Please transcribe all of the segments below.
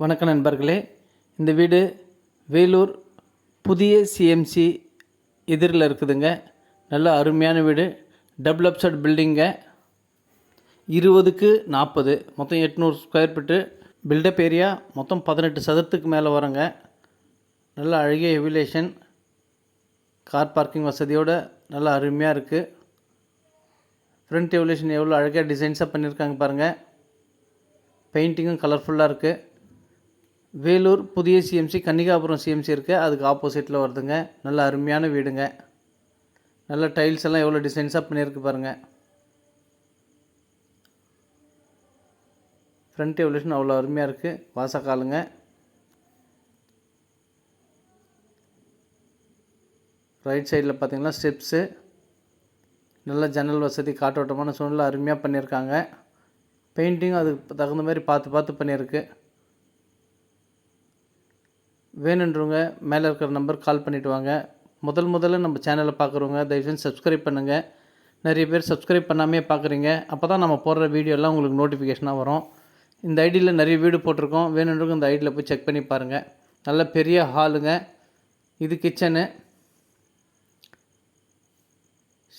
வணக்கம் நண்பர்களே. இந்த வீடு வேலூர் புதிய சிஎம்சி எதிரில் இருக்குதுங்க. நல்ல அருமையான வீடு, டபுள் அப்சைட் பில்டிங்க. 20க்கு 40, மொத்தம் 800 ஸ்கொயர் ஃபீட்டு. பில்டப் ஏரியா மொத்தம் 18 சதுரத்துக்கு மேலே வரங்க. நல்ல அழகிய எவிலேஷன், கார் பார்க்கிங் வசதியோடு நல்ல அருமையாக இருக்குது. ஃப்ரண்ட் எவிலேஷன் எவ்வளோ அழகாக டிசைன்ஸாக பண்ணியிருக்காங்க பாருங்கள். பெயிண்டிங்கும் கலர்ஃபுல்லாக இருக்குது. வேலூர் புதிய சிஎம்சி, கன்னிகாபுரம் சிஎம்சி இருக்குது, அதுக்கு ஆப்போசிட்டில் வருதுங்க. நல்ல அருமையான வீடுங்க. நல்ல டைல்ஸ் எல்லாம் எவ்வளோ டிசைன்ஸாக பண்ணியிருக்கு பாருங்கள். ஃப்ரண்ட் எவல்யூஷன் அவ்வளோ அருமையாக இருக்குது. வாசக்காலுங்க. ரைட் சைடில் பார்த்தீங்கன்னா ஸ்டெப்ஸு, நல்ல ஜன்னல் வசதி, காற்றோட்டமான சூழ்நிலை அருமையாக பண்ணியிருக்காங்க. பெயிண்டிங் அதுக்கு தகுந்த மாதிரி பார்த்து பண்ணியிருக்கு. வேணுன்றவங்க மேலே இருக்கிற நம்பர் கால் பண்ணிவிட்டு வாங்க. முதல்ல நம்ம சேனலை பார்க்குறவங்க தயவுசெய்து சப்ஸ்கிரைப் பண்ணுங்கள். நிறைய பேர் சப்ஸ்கிரைப் பண்ணாமே பார்க்குறீங்க. அப்போ தான் நம்ம போடுற வீடியோலாம் உங்களுக்கு நோட்டிஃபிகேஷனாக வரும். இந்த ஐடியில் நிறைய வீடு போட்டிருக்கோம். வேணுன்றவங்க இந்த ஐடியில் போய் செக் பண்ணி பாருங்கள். நல்ல பெரிய ஹாலுங்க. இது கிச்சனு.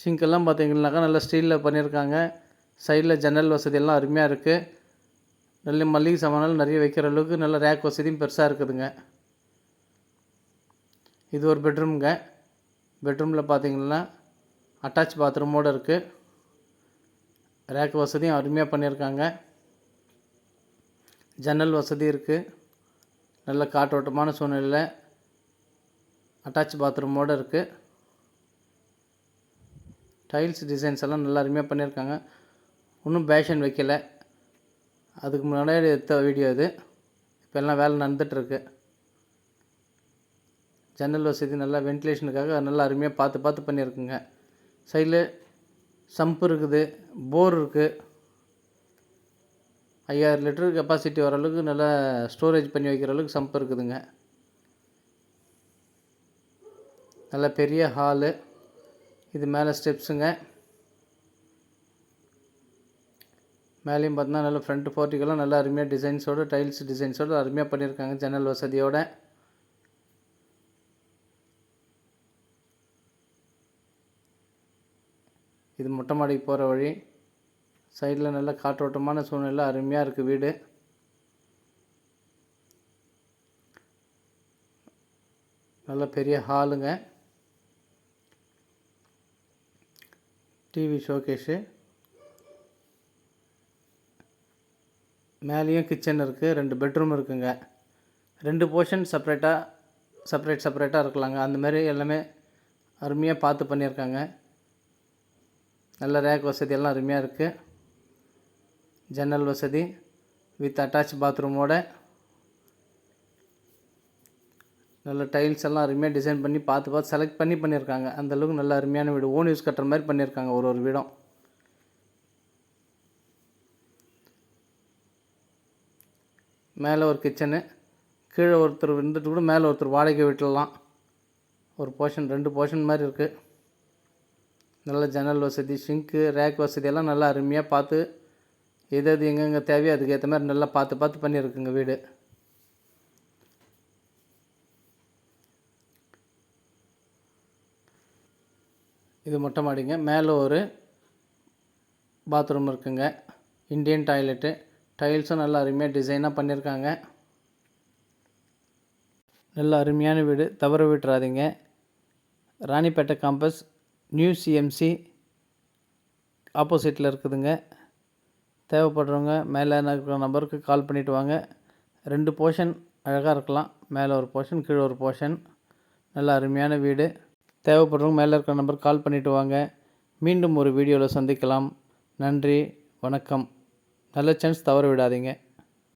சிங்க்கெல்லாம் பார்த்தீங்கன்னாக்கா நல்ல ஸ்டீலில் பண்ணியிருக்காங்க. சைடில் ஜன்னல் வசதியெல்லாம் அருமையாக இருக்குது. நல்ல மல்லிகை சாமான்கள் நிறைய வைக்கிற அளவுக்கு நல்ல ரேக் வசதியும் பெருசாக இருக்குதுங்க. இது ஒரு பெட்ரூம்ங்க. பெட்ரூமில் பார்த்தீங்கன்னா அட்டாச் பாத்ரூமோடு இருக்குது. ரேக் வசதியும் அருமையாக பண்ணியிருக்காங்க. ஜன்னல் வசதி இருக்குது. நல்ல காற்றோட்டமான சூழ்நிலையில் அட்டாச் பாத்ரூமோடு இருக்குது. டைல்ஸ் டிசைன்ஸ் எல்லாம் நல்லா அருமையாக பண்ணியிருக்காங்க. இன்னும் பேஷன் வைக்கலை. அதுக்கு முன்னாடி எடுத்த வீடியோ இது. இப்போ எல்லாம் வேலை நடந்துகிட்ருக்கு. ஜன்னல் வசதி நல்லா வென்டிலேஷனுக்காக நல்லா அருமையாக பார்த்து பண்ணியிருக்குங்க. சைடில் சம்பு இருக்குது, போர் இருக்குது. 5000 லிட்டர் கெப்பாசிட்டி வர அளவுக்கு நல்லா ஸ்டோரேஜ் பண்ணி வைக்கிற அளவுக்கு சம்பு இருக்குதுங்க. நல்ல பெரிய ஹாலு. இது மேலே ஸ்டெப்ஸுங்க. மேலேயும் பார்த்தீங்கன்னா நல்ல ஃப்ரண்ட் போர்ட்டிக்கெல்லாம் நல்லா அருமையாக டிசைன்ஸோடு, டைல்ஸ் டிசைன்ஸோடு அருமையாக பண்ணியிருக்காங்க ஜன்னல் வசதியோடு. இது மொட்டை மாடிக்கு போகிற வழி. சைடில் நல்ல காற்றோட்டமான சூழ்நிலை அருமையாக இருக்குது வீடு. நல்ல பெரிய ஹாலுங்க. டிவி ஷோகேஷு. மேலேயும் கிச்சன் இருக்குது. 2 பெட்ரூம் இருக்குங்க. 2 போர்ஷன் செப்பரேட்டாக இருக்கலாங்க. அந்தமாரி எல்லாமே அருமையாக பார்த்து பண்ணியிருக்காங்க. நல்ல ரேக் வசதி எல்லாம் அருமையாக இருக்குது. ஜன்னல் வசதி வித் அட்டாச் பாத்ரூமோட நல்ல டைல்ஸ் எல்லாம் அருமையாக டிசைன் பண்ணி பார்த்து செலக்ட் பண்ணியிருக்காங்க. அந்தளவுக்கு நல்ல அருமையான வீடு. ஓன் யூஸ் கட்டுற மாதிரி பண்ணியிருக்காங்க ஒரு வீடும். மேலே ஒரு கிச்சனு, கீழே ஒருத்தர் இருந்துட்டு கூட மேலே ஒருத்தர் வாடகை விட்டுடலாம். ஒரு போர்ஷன் 2 போர்ஷன் மாதிரி இருக்குது. நல்ல ஜன்னல் வசதி, ஷிங்க்கு, ரேக் வசதியெல்லாம் நல்லா அருமையாக பார்த்து எது எங்கெங்கே தேவையோ அதுக்கேற்ற மாதிரி நல்லா பார்த்து பண்ணியிருக்குங்க வீடு. இது மொட்டை மாடிங்க. மேலே ஒரு பாத்ரூம் இருக்குங்க. Indian toilet. டைல்ஸும் நல்லா அருமையாக டிசைனாக பண்ணியிருக்காங்க. நல்ல அருமையான வீடு, தவற விட்டுறாதீங்க. ராணிப்பேட்டை காம்பஸ் நியூ சிஎம்சி ஆப்போசிட்டில் இருக்குதுங்க. தேவைப்படுறவங்க மேலே இருக்கிற நம்பருக்கு கால் பண்ணிவிட்டு வாங்க. 2 போர்ஷன் அழகாக இருக்கலாம். மேலே ஒரு போர்ஷன், கீழே ஒரு போர்ஷன். நல்ல அருமையான வீடு. தேவைப்படுறவங்க மேலே இருக்கிற நம்பருக்கு கால் பண்ணிவிட்டு வாங்க. மீண்டும் ஒரு வீடியோவில் சந்திக்கலாம். நன்றி, வணக்கம். நல்ல சான்ஸ் தவற விடாதீங்க.